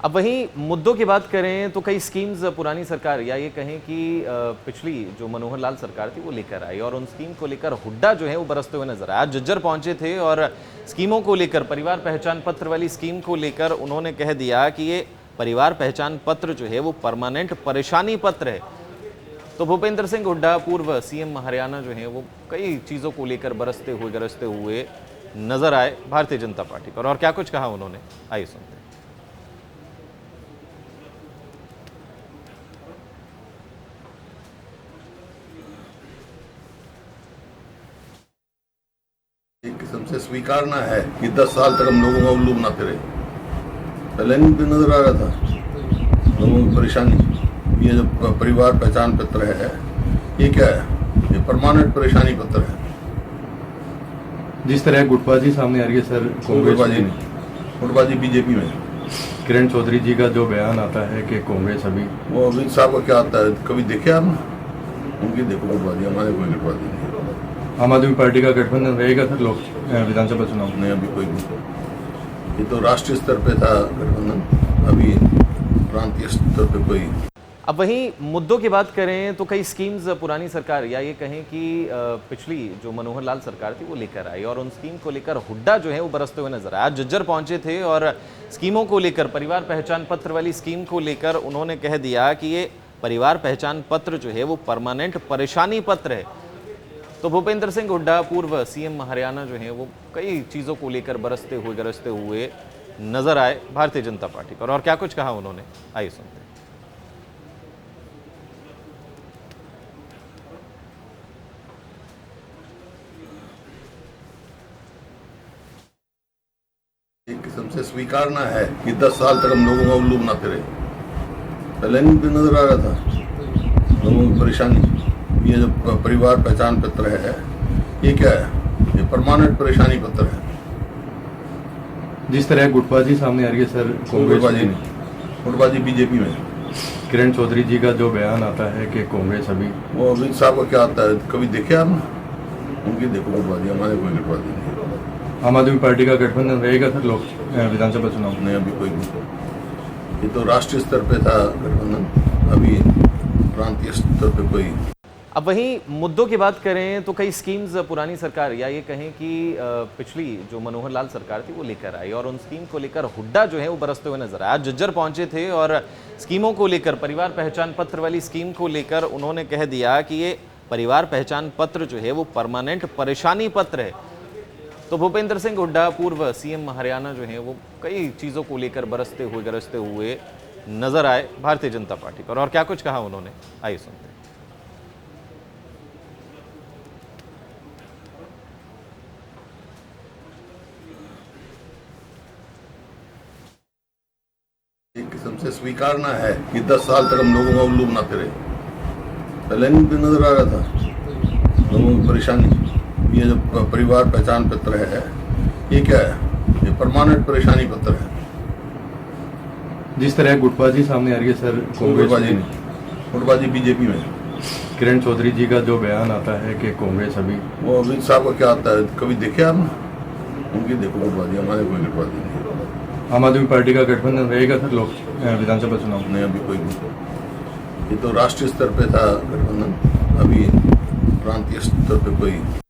अब वहीं मुद्दों की बात करें तो कई स्कीम्स पुरानी सरकार या ये कहें कि पिछली जो मनोहर लाल सरकार थी वो लेकर आई और उन स्कीम को लेकर हुड्डा जो है वो बरसते हुए नजर आया। आज झज्जर पहुंचे थे और स्कीमों को लेकर, परिवार पहचान पत्र वाली स्कीम को लेकर उन्होंने कह दिया कि ये परिवार पहचान पत्र जो है वो परमानेंट परेशानी पत्र है। तो भूपेंद्र सिंह हुड्डा, पूर्व सीएम हरियाणा, जो है वो कई चीज़ों को लेकर बरसते हुए गरजते हुए नजर आए भारतीय जनता पार्टी पर। और क्या कुछ कहा उन्होंने, आइए सुनते हैं। एक किस्म से स्वीकारना है कि 10 साल तक हम लोगों का उल्लू बनाते रहे। पहले नहीं भी नजर आ रहा था लोगों की परेशानी। ये जो परिवार पहचान पत्र है, ये क्या है? ये परमानेंट परेशानी पत्र है। जिस तरह गुटबाजी सामने आ रही है सर, गुटबाजी बीजेपी में किरण चौधरी जी का जो बयान आता है कि कांग्रेस अभी, वो अमित साहब का क्या आता है, कभी देखे आपने? उनकी देखो गुटबाजी, हमारे कोई गुटबाजी नहीं। आम आदमी पार्टी का गठबंधन रहेगा सर लोक विधानसभा चुनाव नहीं, अभी कोई नहीं। ये तो राष्ट्रीय स्तर पे था गठबंधन, अभी प्रांतीय स्तर पे कोई। अब वहीं मुद्दों की बात करें तो कई स्कीम्स पुरानी सरकार या ये कहें कि पिछली जो मनोहर लाल सरकार थी वो लेकर आई और उन स्कीम को लेकर हुड्डा जो है वो बरसते हुए नजर आया। आज झज्जर पहुंचे थे और स्कीमों को लेकर, परिवार पहचान पत्र वाली स्कीम को लेकर उन्होंने कह दिया कि ये परिवार पहचान पत्र जो है वो परमानेंट परेशानी पत्र है। तो भूपेंद्र सिंह हुड्डा, पूर्व सीएम हरियाणा, जो है वो कई चीज़ों को लेकर बरसते हुए गरजते हुए नजर आए भारतीय जनता पार्टी पर। और क्या कुछ कहा उन्होंने, आइए सुनते हैं। एक किस्म से स्वीकारना है कि 10 साल तक हम लोगों का उल्लू बनाते रहे। पहले नहीं भी नजर आ रहा था लोगों की परेशानी। ये जो परिवार पहचान पत्र है, ये क्या है? ये परमानेंट परेशानी पत्र है। जिस तरह गुटबाजी सामने आ रही है सर, गुटबाजी बीजेपी में किरण चौधरी जी का जो बयान आता है कि कांग्रेस अभी, वो अमित साहब का क्या आता है, कभी देखे आपने? उनकी देखो गुटबाजी, हमारे कोई गुटबाजी नहीं। आम आदमी पार्टी का गठबंधन रहेगा सर लोक विधानसभा चुनाव नहीं, अभी कोई नहीं। ये तो राष्ट्रीय स्तर पे था गठबंधन, अभी प्रांतीय स्तर पे कोई। अब वहीं मुद्दों की बात करें तो कई स्कीम्स पुरानी सरकार या ये कहें कि पिछली जो मनोहर लाल सरकार थी वो लेकर आई और उन स्कीम को लेकर हुड्डा जो है वो बरसते हुए नजर आया। आज झज्जर पहुंचे थे और स्कीमों को लेकर, परिवार पहचान पत्र वाली स्कीम को लेकर उन्होंने कह दिया कि ये परिवार पहचान पत्र जो है वो परमानेंट परेशानी पत्र है। तो भूपेंद्र सिंह हुड्डा, पूर्व सीएम हरियाणा, जो है वो कई चीज़ों को लेकर बरसते हुए गरजते हुए नजर आए भारतीय जनता पार्टी पर। और क्या कुछ कहा उन्होंने, आइए सुनते हैं। एक किस्म से स्वीकारना है कि 10 साल तक हम लोगों का उल्लू बनाते रहे। पहले नहीं भी नजर आ रहा था लोगों की परेशानी। ये जो परिवार पहचान पत्र है, ये क्या है? ये परमानेंट परेशानी पत्र है। जिस तरह गुटबाजी सामने आ रही है सर, गुटबाजी बीजेपी में किरण चौधरी जी का जो बयान आता है कि कांग्रेस अभी, वो अमित साहब का क्या आता है, कभी देखे आपने? उनकी देखो गुटबाजी, हमारे कोई गुटबाजी नहीं। आम आदमी पार्टी का गठबंधन रहेगा सर लोक विधानसभा चुनाव नहीं, अभी कोई नहीं। ये तो राष्ट्रीय स्तर पे था गठबंधन, अभी प्रांतीय स्तर पे कोई।